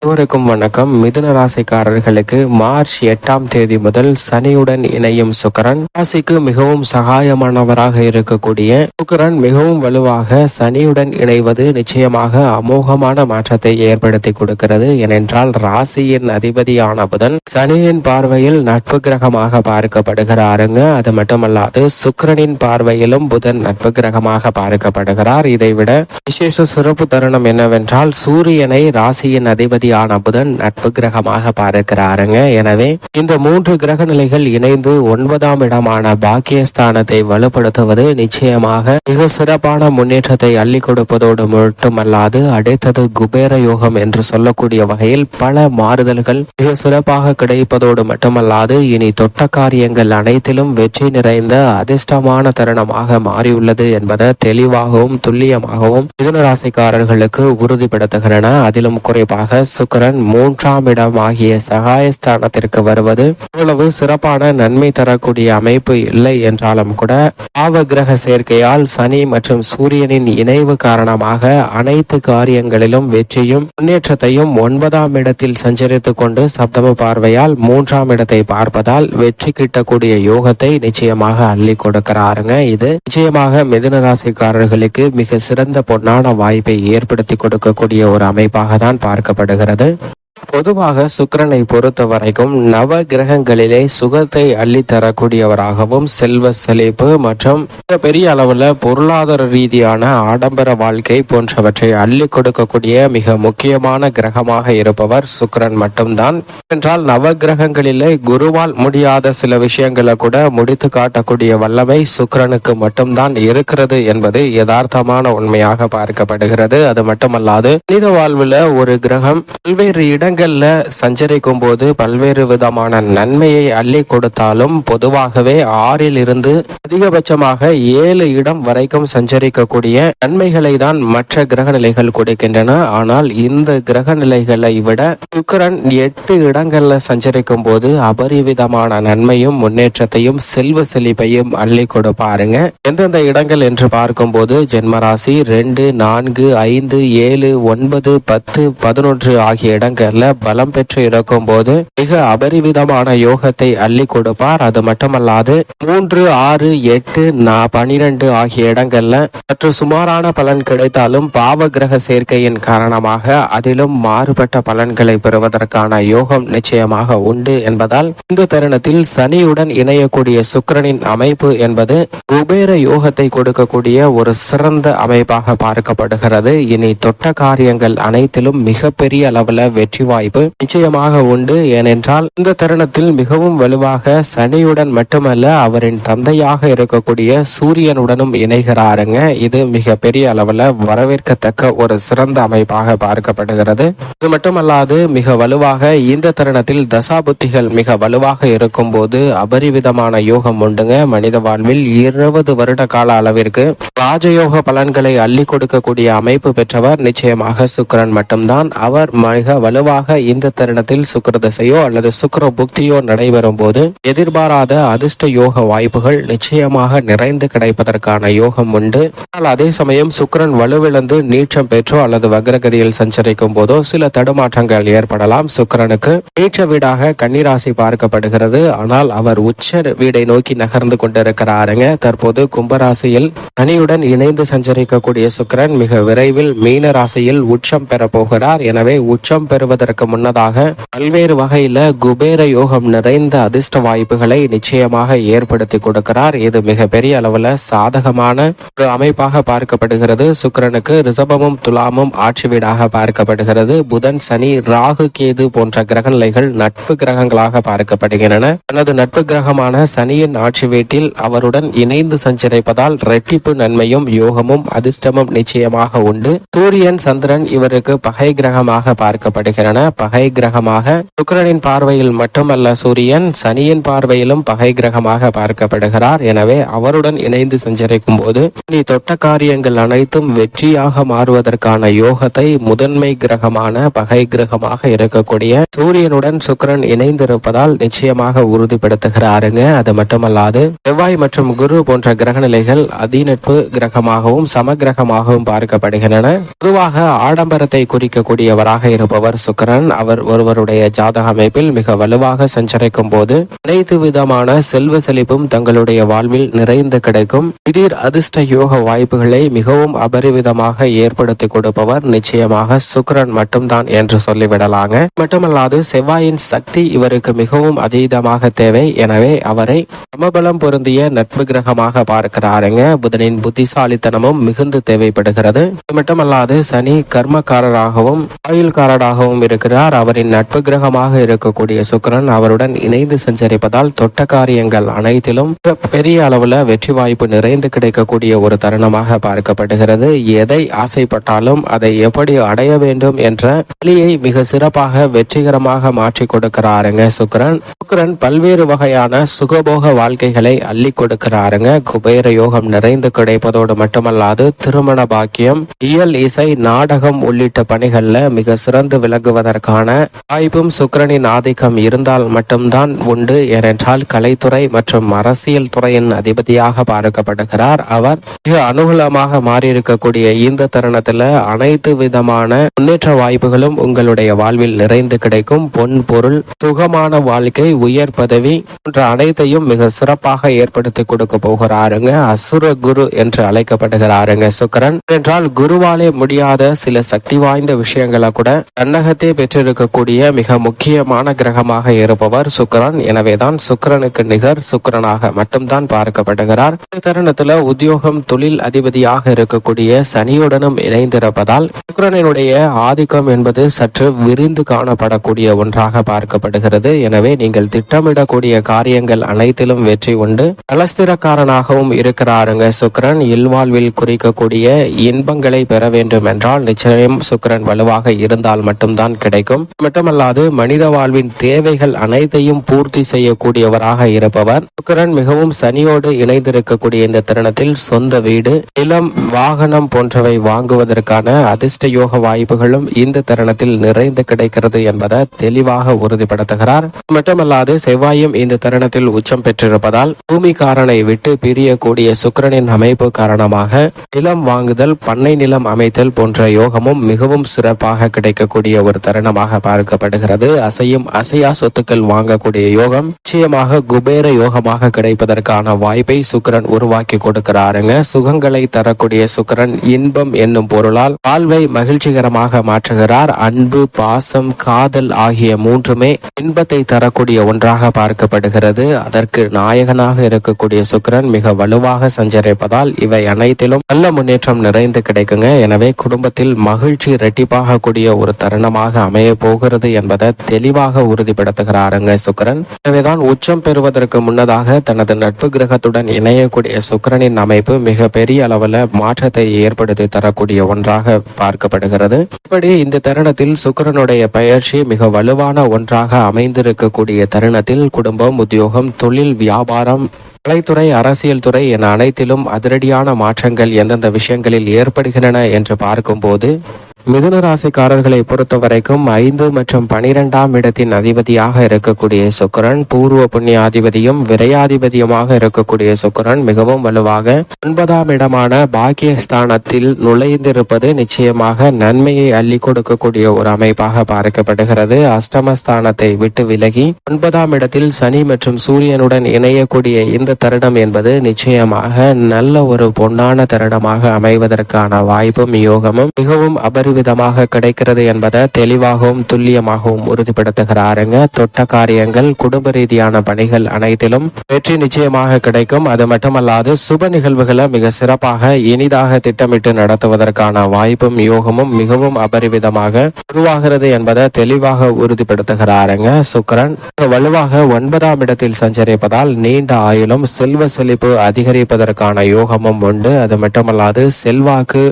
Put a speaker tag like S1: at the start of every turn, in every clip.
S1: அனைவருக்கும் வணக்கம். மிதுன ராசிக்காரர்களுக்கு மார்ச் 8ஆம் தேதி முதல் சனியுடன் இணையும் சுக்கிரன் ராசிக்கு மிகவும் சகாயமானவராக இருக்கக்கூடிய சுக்கிரன் மிகவும் வலுவாக சனியுடன் இணைவது நிச்சயமாக அமோகமான மாற்றத்தை ஏற்படுத்தி கொடுக்கிறது. ஏனென்றால் ராசியின் அதிபதியான புதன் சனியின் பார்வையில் நட்பு கிரகமாக பார்க்கப்படுகிறாருங்க. அது மட்டுமல்லாது சுக்கிரனின் பார்வையிலும் புதன் நட்பு கிரகமாக பார்க்கப்படுகிறார். இதைவிட விசேஷ சிறப்பு தருணம் என்னவென்றால் சூரியனை ராசியின் அதிபதி புதன் நட்பு கிரகமாக பார்க்கிறாருங்க. எனவே இந்த 3 கிரக நிலைகள் இணைந்து 9ஆம் இடமான பாக்கியஸ்தானத்தை வலுப்படுத்துவது நிச்சயமாக மிக சிறப்பான முன்னேற்றத்தை அள்ளி கொடுப்பதோடு மட்டுமல்லாது அடுத்தது குபேர யோகம் என்று சொல்லக்கூடிய வகையில் பல மாறுதல்கள் மிக சிறப்பாக கிடைப்பதோடு மட்டுமல்லாது இனி தொட்ட காரியங்கள் அனைத்திலும் வெற்றி நிறைந்த அதிர்ஷ்டமான தருணமாக மாறியுள்ளது என்பதை தெளிவாகவும் துல்லியமாகவும் மிதுன ராசிக்காரர்களுக்கு உறுதிப்படுத்துகின்றன. அதிலும் குறைவாக சுக்கிரன் 3ஆம் இடம் ஆகிய சகாயஸ்தானத்திற்கு வருவது அவ்வளவு சிறப்பான நன்மை தரக்கூடிய அமைப்பு இல்லை என்றாலும் கூட பாவ கிரக சேர்க்கையால் சனி மற்றும் சூரியனின் இணைவு காரணமாக அனைத்து காரியங்களிலும் வெற்றியும் முன்னேற்றத்தையும் 9ஆம் இடத்தில் சஞ்சரித்துக் கொண்டு சப்தம பார்வையால் 3ஆம் இடத்தை பார்ப்பதால் வெற்றி கிட்டக்கூடிய யோகத்தை நிச்சயமாக அள்ளி கொடுக்கிறாருங்க. இது நிச்சயமாக மிதுன ராசிக்காரர்களுக்கு மிக சிறந்த பொன்னான வாய்ப்பை ஏற்படுத்தி கொடுக்கக்கூடிய ஒரு அமைப்பாக தான் பார்க்கப்படுகிறது. பொதுவாக சுக்கிரனை பொறுத்த வரைக்கும் நவ கிரகங்களிலே சுகத்தை அள்ளி தரக்கூடியவராகவும் செல்வ செழிப்பு மற்றும் பெரிய அளவுல பொருளாதார ரீதியான ஆடம்பர வாழ்க்கை போன்றவற்றை அள்ளி கொடுக்கக்கூடிய மிக முக்கியமான கிரகமாக இருப்பவர் சுக்கிரன் மட்டும்தான். என்றால் நவ கிரகங்களிலே குருவால் முடியாத சில விஷயங்களை கூட முடித்து காட்டக்கூடிய வல்லமை சுக்கிரனுக்கு மட்டும்தான் இருக்கிறது என்பது யதார்த்தமான உண்மையாக பார்க்கப்படுகிறது. அது மட்டுமல்லாது மனித வாழ்வுல ஒரு கிரகம் பல்வேறு இடங்கள்ல சஞ்சரிக்கும் போது பல்வேறு விதமான நன்மையை அள்ளி கொடுத்தாலும் பொதுவாகவே 6 இருந்து அதிகபட்சமாக 7 இடம் வரைக்கும் சஞ்சரிக்கக்கூடிய நன்மைகளை தான் மற்ற கிரக நிலைகள் கொடுக்கின்றன. ஆனால் இந்த கிரக நிலைகளை விட சுக்கிரன் 8 இடங்கள்ல சஞ்சரிக்கும் போது அபரிவிதமான நன்மையும் முன்னேற்றத்தையும் செல்வ செழிப்பையும் அள்ளி கொடுப்பாருங்க. எந்தெந்த இடங்கள் என்று பார்க்கும்போது ஜென்மராசி 2, 4, 5, 7, 9, 10, 11 ஆகிய இடங்கள்ல பலம் பெற்று இருக்கும் போது மிக அபரிவிதமான யோகத்தை அள்ளி கொடுப்பார். அது மட்டுமல்லாது 3, 6, 8, 12 ஆகிய இடங்கள்ல சற்று சுமாரான பலன் கிடைத்தாலும் பாவ கிரக சேர்க்கையின் காரணமாக அதிலும் மாறுபட்ட பலன்களை பெறுவதற்கான யோகம் நிச்சயமாக உண்டு என்பதால் இந்த தருணத்தில் சனியுடன் இணையக்கூடிய சுக்கிரனின் அமைப்பு என்பது குபேர யோகத்தை கொடுக்கக்கூடிய ஒரு சிறந்த அமைப்பாக பார்க்கப்படுகிறது. இனி தொட்ட காரியங்கள் அனைத்திலும் மிகப்பெரிய அளவுல வெற்றி வாய்ப்பு நிச்சயமாக உண்டு. ஏனென்றால் இந்த தருணத்தில் மிகவும் வலுவாக சனியுடன் மட்டுமல்ல அவரின் தந்தையாக இருக்கக்கூடிய சூரியனுடனும் இணைகிறாருங்க. இது மிக பெரிய அளவுல வரவேற்கத்தக்க ஒரு சிறந்த அமைப்பாக பார்க்கப்படுகிறது. இது மட்டுமல்லாது மிக வலுவாக இந்த தருணத்தில் தசாபுத்திகள் மிக வலுவாக இருக்கும் போது அபரிவிதமான யோகம் உண்டுங்க. மனித வாழ்வில் 20 வருட கால அளவிற்கு ராஜயோக பலன்களை அள்ளி கொடுக்கக்கூடிய அமைப்பு பெற்றவர் நிச்சயமாக சுக்கிரன் மட்டும்தான். அவர் மிக வலுவாக இந்த தருணத்தில் சுக்கிர தசையோ அல்லது சுக்கிர புக்தியோ நடைபெறும் போது எதிர்பாராத அதிர்ஷ்ட யோக வாய்ப்புகள் நிச்சயமாக நிறைந்து கிடைப்பதற்கான யோகம் உண்டு. ஆனால் அதே சமயம் சுக்கிரன் வலுவிழந்து நீச்சம் பெற்றோ அல்லது வக்ரகதியில் சஞ்சரிக்கும் போதோ சில தடுமாற்றங்கள் ஏற்படலாம். சுக்கிரனுக்கு நீச்ச வீடாக கன்னிராசி பார்க்கப்படுகிறது. ஆனால் அவர் உச்ச வீடை நோக்கி நகர்ந்து கொண்டிருக்கிறாருங்க. தற்போது கும்பராசியில் சனியுடன் இணைந்து சஞ்சரிக்கக்கூடிய சுக்கிரன் மிக விரைவில் மீன ராசியில் உச்சம் பெற போகிறார். எனவே உச்சம் பெறுவதற்கு முன்னதாக பல்வேறு வகையில குபேர யோகம் நிறைந்த அதிர்ஷ்ட வாய்ப்புகளை நிச்சயமாக ஏற்படுத்தி கொடுக்கிறார். இது மிக பெரிய அளவுல சாதகமான ஒரு அமைப்பாக பார்க்கப்படுகிறது. சுக்கிரனுக்கு ரிஷபமும் துலாமும் ஆட்சி வீடாக பார்க்கப்படுகிறது. புதன், சனி, ராகு, கேது போன்ற கிரகநிலைகள் நட்பு கிரகங்களாக பார்க்கப்படுகின்றன. தனது நட்பு கிரகமான சனியின் ஆட்சி வீட்டில் அவருடன் இணைந்து சஞ்சரிப்பதால் இரட்டிப்பு நன்மையும் யோகமும் அதிர்ஷ்டமும் நிச்சயமாக உண்டு. சூரியன், சந்திரன் இவருக்கு பகை கிரகமாக பார்க்கப்படுகின்றன. பகை கிரகமாக சுக்கிரனின் பார்வையில் மட்டுமல்ல சூரியன் சனியின் பார்வையிலும் பகை கிரகமாக பார்க்கப்படுகிறார். எனவே அவருடன் இணைந்து சஞ்சரிக்கும் போது நீ தொட்ட காரியங்கள் அனைத்தும் வெற்றியாக மாறுவதற்கான யோகத்தை முதன்மை கிரகமான பகை கிரகமாக இருக்கக்கூடிய சூரியனுடன் சுக்கிரன் இணைந்திருப்பதால் நிச்சயமாக உறுதிப்படுத்துகிறாருங்க. அது மட்டுமல்லாது செவ்வாய் மற்றும் குரு போன்ற கிரகநிலைகள் அதிநட்பு கிரகமாகவும் சம கிரகமாகவும் பார்க்கப்படுகின்றன. பொதுவாக ஆடம்பரத்தை குறிக்கக்கூடியவராக இருப்பவர் சுக்கிரன். சுக்கிரன் அவர் ஒருவருடைய ஜாதக அமைப்பில் மிக வலுவாக சஞ்சரிக்கும் போது அனைத்து விதமான செல்வ செழிப்பும் தங்களுடைய வாழ்வில் நிறைந்து கிடைக்கும். திடீர் அதிர்ஷ்ட யோக வாய்ப்புகளை மிகவும் அபரிவிதமாக ஏற்படுத்தி கொடுப்பவர் நிச்சயமாக சுக்கிரன் மட்டும்தான் என்று சொல்லிவிடலாங்க. மட்டுமல்லாது செவ்வாயின் சக்தி இவருக்கு மிகவும் அதீதமாக தேவை. எனவே அவரை சமபலம் பொருந்திய நட்பு கிரகமாக பார்க்கிறாருங்க. புதனின் புத்திசாலித்தனமும் மிகுந்து தேவைப்படுகிறது. மட்டுமல்லாது சனி கர்மக்காரராகவும் ஆயுள்காரராகவும் இருக்கிறார். அவரின் நட்பு கிரகமாக இருக்கக்கூடிய சுக்கிரன் அவருடன் இணைந்து சஞ்சரிப்பதால் தொட்ட காரியங்கள் அனைத்திலும் பெரிய அளவுல வெற்றி வாய்ப்பு நிறைந்து கிடைக்கக்கூடிய ஒரு தருணமாக பார்க்கப்படுகிறது. எதை ஆசைப்பட்டாலும் அதை எப்படி அடைய வேண்டும் என்ற வழியை மிக சிறப்பாக வெற்றிகரமாக மாற்றி கொடுக்கிறாருங்க சுக்கிரன். சுக்கிரன் பல்வேறு வகையான சுகபோக வாழ்க்கைகளை அள்ளி கொடுக்கிறாருங்க. குபேர யோகம் நிறைந்து கிடைப்பதோடு மட்டுமல்லாது திருமண பாக்கியம், இயல், இசை, நாடகம் உள்ளிட்ட பணிகள்ல மிக சிறந்து விளங்குவதற்கான வாய்ப்பும் சுக்கிரனின் ஆதிக்கம் இருந்தால் மட்டும்தான் உண்டு. ஏனென்றால் கலைத்துறை மற்றும் அரசியல் துறையின் அதிபதியாக பார்க்கப்படுகிறார். அவர் மிக அனுகூலமாக மாறியிருக்கக்கூடிய இந்த தருணத்துல அனைத்து விதமான முன்னேற்ற வாய்ப்புகளும் உங்களுடைய வாழ்வில் நிறைந்து கிடைக்கும். பொன், பொருள், சுகமான வாழ்க்கை, உயர் பதவி போன்ற அனைத்தையும் மிக சிறப்பாக ஏற்படுத்தி கொடுக்க போகிறாருங்க. அசுர குரு என்று அழைக்கப்படுகிறாருங்க சுக்கிரன். என்றால் குருவாலே முடியாத சில சக்தி வாய்ந்த விஷயங்களை கூட தன்னகத்தே பெற்றிருக்கக்கூடிய மிக முக்கியமான கிரகமாக இருப்பவர் சுக்கிரன். எனவேதான் சுக்கிரனுக்கு நிகர் சுக்கிரனாக மட்டும்தான் பார்க்கப்படுகிறார். இந்த தருணத்துல உத்தியோகம், தொழில் அதிபதியாக இருக்கக்கூடிய சனியுடனும் இணைந்திருப்பதால் சுக்கிரனுடைய ஆதிக்கம் என்பது சற்று விரிந்து காணப்படக்கூடிய ஒன்றாக பார்க்கப்படுகிறது. எனவே நீங்கள் திட்டமிடக்கூடிய காரியங்கள் அனைத்திலும் வெற்றி உண்டு. கலஸ்திரக்காரனாகவும் இருக்கிறாருங்க சுக்கிரன். இல்வாழ்வில் குறிக்கக்கூடிய இன்பங்களை பெற வேண்டும் என்றால் நிச்சயம் சுக்கிரன் வலுவாக இருந்தால் மட்டும்தான் கிடைக்கும். மட்டுமல்லாது மனித வாழ்வின் தேவைகள் அனைத்தையும் பூர்த்தி செய்யக்கூடியவராக இருப்பவர் சுக்கிரன். மிகவும் சனியோடு இணைந்திருக்கக்கூடிய இந்த தருணத்தில் சொந்த வீடு, நிலம், வாகனம் போன்றவை வாங்குவதற்கான அதிர்ஷ்ட யோக வாய்ப்புகளும் இந்த தருணத்தில் நிறைந்து கிடைக்கிறது என்பதை தெளிவாக உறுதிப்படுத்துகிறார். மட்டுமல்லாது செவ்வாயும் இந்த தருணத்தில் உச்சம் பெற்றிருப்பதால் பூமிக்காரனை விட்டு பிரியக்கூடிய சுக்கிரனின் அமைப்பு காரணமாக நிலம் வாங்குதல், பண்ணை நிலம் அமைத்தல் போன்ற யோகமும் மிகவும் சிறப்பாக கிடைக்கக்கூடிய ஒரு தருணமாக பார்க்கப்படுகிறது. அசையும் அசையா சொத்துக்கள் வாங்கக்கூடிய யோகம் நிச்சயமாக குபேர யோகமாக கிடைப்பதற்கான வாய்ப்பை சுக்கிரன் உருவாக்கி கொடுக்கிறாருங்க. சுகங்களை தரக்கூடிய சுக்கிரன் இன்பம் என்னும் பொருளால் வாழ்வை மகிழ்ச்சிகரமாக மாற்றுகிறார். அன்பு, பாசம், காதல் ஆகிய மூன்றுமே இன்பத்தை தரக்கூடிய ஒன்றாக பார்க்கப்படுகிறது. அதற்கு நாயகனாக இருக்கக்கூடிய சுக்கிரன் மிக வலுவாக சஞ்சரிப்பதால் இவை அனைத்திலும் நல்ல முன்னேற்றம் நிறைந்து கிடைக்குங்க. எனவே குடும்பத்தில் மகிழ்ச்சி இரட்டிப்பாக கூடிய ஒரு தருணமாக அமைய போகிறது என்பதை தெளிவாக உறுதிப்படுத்துகிறாருங்க சுக்கிரன். எனவேதான் உச்சம் பெறுவதற்கு முன்னதாக தனது நட்பு கிரகத்துடன் இணையக்கூடிய சுக்கிரனின் அமைப்பு மிக பெரிய அளவில் மாற்றத்தை ஏற்படுத்தி தரக்கூடிய ஒன்றாக பார்க்கப்படுகிறது. இப்படி இந்த தருணத்தில் சுக்கிரனுடைய பயிற்சி மிக வலுவான ஒன்றாக அமைந்திருக்கக்கூடிய தருணத்தில் குடும்பம், உத்தியோகம், தொழில், வியாபாரம், கலைத்துறை, அரசியல் துறை என அனைத்திலும் அதிரடியான மாற்றங்கள் எந்தெந்த விஷயங்களில் ஏற்படுகின்றன என்று பார்க்கும்போது மிதுன ராசிக்காரர்களை பொறுத்த வரைக்கும் 5 மற்றும் 12ஆம் இடத்தின் அதிபதியாக இருக்கக்கூடிய சுக்கிரன், பூர்வ புண்ணியாதிபதியும் விரையாதிபதியுமாக இருக்கக்கூடிய சுக்கிரன் மிகவும் வலுவாக 9ஆம் இடமான பாக்கியஸ்தானத்தில் நுழைந்திருப்பது நிச்சயமாக நன்மையை அள்ளி கொடுக்கக்கூடிய ஒரு அமைப்பாக பார்க்கப்படுகிறது. அஷ்டமஸ்தானத்தை விட்டு விலகி 9ஆம் இடத்தில் சனி மற்றும் சூரியனுடன் இணையக்கூடிய இந்த தருணம் என்பது நிச்சயமாக நல்ல ஒரு பொன்னான தருணமாக அமைவதற்கான வாய்ப்பும் யோகமும் மிகவும் விதமாக கிடைக்கிறது என்பதை தெளிவாகவும் துல்லியமாகவும் உறுதிப்படுத்துகிறாருங்க. தொட்ட காரியங்கள், குடும்ப ரீதியான பணிகள் அனைத்திலும் வெற்றி நிச்சயமாக கிடைக்கும். அது மட்டுமல்லாது சுப நிகழ்வுகளை மிக சிறப்பாக இனிதாக திட்டமிட்டு நடத்துவதற்கான வாய்ப்பும் யோகமும் மிகவும் அபரிவிதமாக உருவாகிறது என்பதை தெளிவாக உறுதிப்படுத்துகிறாருங்க சுக்கிரன். வலுவாக 9ஆம் இடத்தில் சஞ்சரிப்பதால் நீண்ட ஆயுளும் செல்வ செழிப்பு அதிகரிப்பதற்கான யோகமும் உண்டு. அது மட்டுமல்லாது செல்வாக்கு,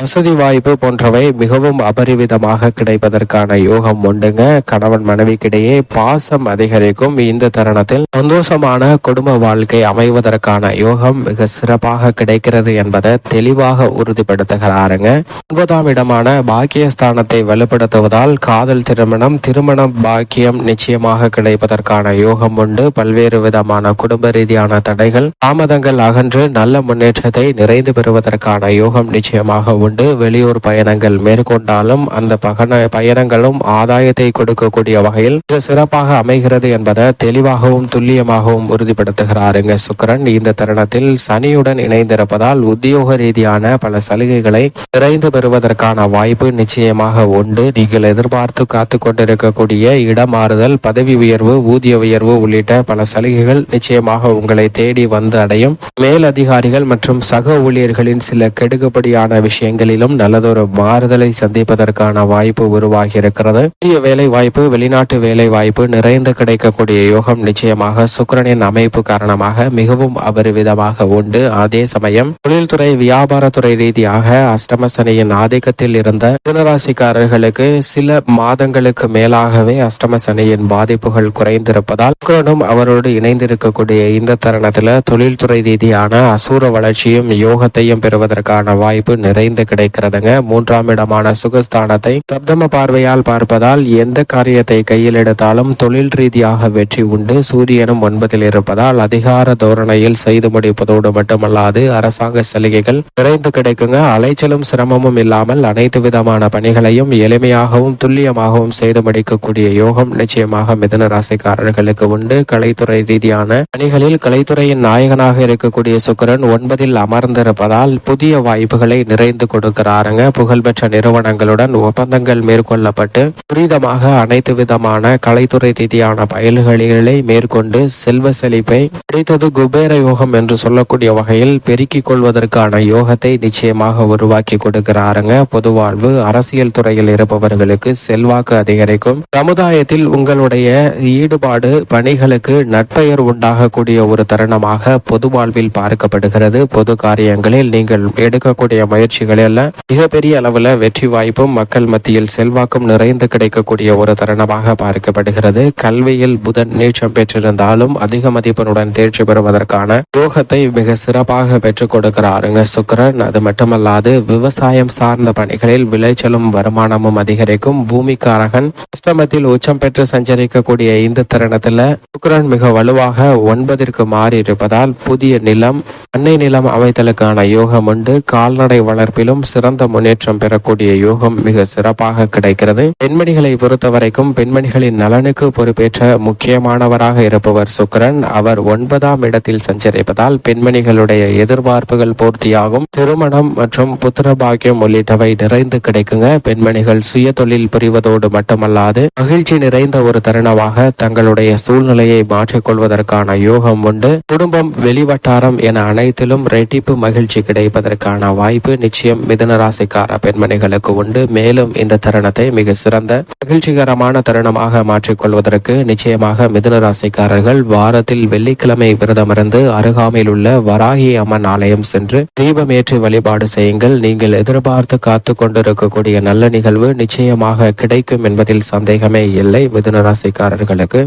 S1: வசதி வாய்ப்பு போன்றவை மிகவும் அபரிவிதமாக கிடைப்பதற்கான யோகம் உண்டுங்க. கணவன் மனைவிக்கிடையே பாசம் அதிகரிக்கும். இந்த தருணத்தில் சந்தோஷமான குடும்ப வாழ்க்கை அமைவதற்கான யோகம் மிக சிறப்பாக கிடைக்கிறது என்பதை தெளிவாக உறுதிப்படுத்துகிறாருங்க. 9ஆம் இடமான பாக்கியஸ்தானத்தை வலுப்படுத்துவதால் காதல், திருமணம் பாக்கியம் நிச்சயமாக கிடைப்பதற்கான யோகம் உண்டு. பல்வேறு விதமான குடும்ப ரீதியான தடைகள், தாமதங்கள் அகன்று நல்ல முன்னேற்றத்தை நிறைந்து பெறுவதற்கான யோகம் நிச்சயமாக உண்டு. வெளியூர் பயணங்கள் மேற்கொண்டாலும் அந்த பயணங்களும் ஆதாயத்தை கொடுக்கக்கூடிய வகையில் மிக சிறப்பாக அமைகிறது என்பதை தெளிவாகவும் துல்லியமாகவும் உறுதிப்படுத்துகிறாருங்க சுக்கிரன். இந்த தருணத்தில் சனியுடன் இணைந்திருப்பதால் உத்தியோக ரீதியான பல சலுகைகளை நிறைந்து பெறுவதற்கான வாய்ப்பு நிச்சயமாக உண்டு. நீங்கள் எதிர்பார்த்து காத்து கொண்டிருக்கக்கூடிய இடமாறுதல், பதவி உயர்வு, ஊதிய உயர்வு உள்ளிட்ட பல சலுகைகள் நிச்சயமாக உங்களை தேடி வந்து அடையும். மேல் அதிகாரிகள் மற்றும் சக ஊழியர்களின் சில கெடுகுபடியான விஷயங்களிலும் நல்லதொரு மாறுதலை சந்திப்பதற்கான வாய்ப்பு உருவாகி இருக்கிறது. புதிய வேலை வாய்ப்பு, வெளிநாட்டு வேலை வாய்ப்பு நிறைந்து கிடைக்கக்கூடிய யோகம் நிச்சயமாக சுக்கிரனின் அமைப்பு காரணமாக மிகவும் அபரிவிதமாக உண்டு. அதே சமயம் தொழில்துறை, வியாபாரத்துறை ரீதியாக அஷ்டம சனியின் ஆதிக்கத்தில் இருந்த மிதுனராசிக்காரர்களுக்கு சில மாதங்களுக்கு மேலாகவே அஷ்டம சனியின் பாதிப்புகள் குறைந்திருப்பதால் சுக்கிரனும் அவரோடு இணைந்திருக்கக்கூடிய இந்த தருணத்தில் தொழில்துறை ரீதியான அசூர வளர்ச்சியும் யோகத்தையும் பெறுவதற்கான வாய்ப்பு நிறைந்து கிடைக்கிறதுங்க. 3ஆம் இடமான சுகஸ்தானத்தை சப்தம பார்வையால் பார்ப்பதால் எந்த காரியத்தை கையில் எடுத்தாலும் தொழில் ரீதியாக வெற்றி உண்டு. சூரியனும் 9இல் இருப்பதால் அதிகார தோரணையில் செய்து முடிப்பதோடு மட்டுமல்லாது அரசாங்க சலுகைகள் நிறைந்து கிடைக்குங்க. அலைச்சலும் சிரமமும் இல்லாமல் அனைத்து விதமான பணிகளையும் எளிமையாகவும் துல்லியமாகவும் செய்து முடிக்கக்கூடிய யோகம் நிச்சயமாக மிதுன ராசிக்காரர்களுக்கு உண்டு. கலைத்துறை ரீதியான பணிகளில் கலைத்துறையின் நாயகனாக இருக்கக்கூடிய சுக்கிரன் 9இல் அமர்ந்திருப்பதால் புதிய வாய்ப்புகளை நிறைந்து கொடுக்கிறாருங்க. புகழ்பெற்ற நிறுவனங்களுடன் ஒப்பந்தங்கள் மேற்கொள்ளப்பட்டு துரிதமாக அனைத்து விதமான கலைத்துறை ரீதியான பயில்களை மேற்கொண்டு செல்வ செழிப்பை கிடைத்தது குபேர யோகம் என்று சொல்லக்கூடிய வகையில் பெருக்கிக் கொள்வதற்கான யோகத்தை நிச்சயமாக உருவாக்கி கொடுக்கிறாருங்க. பொது வாழ்வு, அரசியல் துறையில் இருப்பவர்களுக்கு செல்வாக்கு அதிகரிக்கும். சமுதாயத்தில் உங்களுடைய ஈடுபாடு பணிகளுக்கு நற்பெயர் உண்டாகக்கூடிய ஒரு தருணமாக பொது வாழ்வில் பார்க்கப்படுகிறது. பொது காரியங்களில் நீங்கள் எடுக்கக்கூடிய முயற்சிகளில் மிகப்பெரிய அளவில் வெற்றி வாய்ப்பும் மக்கள் மத்தியில் செல்வாக்கும் நிறைந்து கிடைக்கக்கூடிய ஒரு தருணமாக பார்க்கப்படுகிறது. கல்வியில் புதன் நீச்சம் பெற்றிருந்தாலும் அதிக மதிப்பெண்ணுடன் தேர்ச்சி பெறுவதற்கான யோகத்தை மிக சிறப்பாக பெற்றுக் கொடுக்கிறாருங்க சுக்கிரன். அது மட்டுமல்லாது விவசாயம் சார்ந்த பணிகளில் விளைச்சலும் வருமானமும் அதிகரிக்கும். பூமிக்காரகன் அஷ்டமத்தில் உச்சம் பெற்று சஞ்சரிக்கக்கூடிய இந்த தருணத்தில் சுக்கிரன் மிக வலுவாக 9ற்கு மாறி இருப்பதால் புதிய நிலம், பண்ணை நிலம் அமைத்தலுக்கான யோகம் உண்டு. கால்நடை வளர்ப்பிலும் சிறந்த முன்னேற்றம் பெறக்கூடிய யோகம் மிக சிறப்பாக கிடைக்கிறது. பெண்மணிகளை பொறுத்தவரைக்கும் பெண்மணிகளின் நலனுக்கு பொறுப்பேற்ற முக்கியமானவராக இருப்பவர் சுக்கிரன். அவர் 9ஆம் இடத்தில் சஞ்சரிப்பதால் பெண்மணிகளுடைய எதிர்பார்ப்புகள் பூர்த்தியாகும். திருமணம் மற்றும் புத்திர பாக்கியம் உள்ளிட்டவை நிறைந்து கிடைக்குங்க. பெண்மணிகள் சுய தொழில் புரிவதோடு மட்டுமல்லாது மகிழ்ச்சி நிறைந்த ஒரு தருணமாக தங்களுடைய சூழ்நிலையை மாற்றிக்கொள்வதற்கான யோகம் உண்டு. குடும்பம், வெளிவட்டாரம் என அனைத்திலும் ரெட்டிப்பு மகிழ்ச்சி கிடைப்பதற்கான வாய்ப்பு நிச்சயம் மிதுன ராசிக்கார பெண்மணிகளுக்கு உண்டு. மேலும் இந்த தருணத்தை மிக சிறந்த மகிழ்ச்சிகரமான தருணமாக மாற்றிக்கொள்வதற்கு நிச்சயமாக மிதுன ராசிக்காரர்கள் வாரத்தில் வெள்ளிக்கிழமை விரதமிருந்து அருகாமையில் உள்ள வராகி அம்மன் ஆலயம் சென்று தீபமேற்றி வழிபாடு செய்யுங்கள். நீங்கள் எதிர்பார்த்து காத்து கொண்டிருக்கக்கூடிய நல்ல நிகழ்வு நிச்சயமாக கிடைக்கும் என்பதில் சந்தேகமே இல்லை. மிதுன ராசிக்காரர்களுக்கு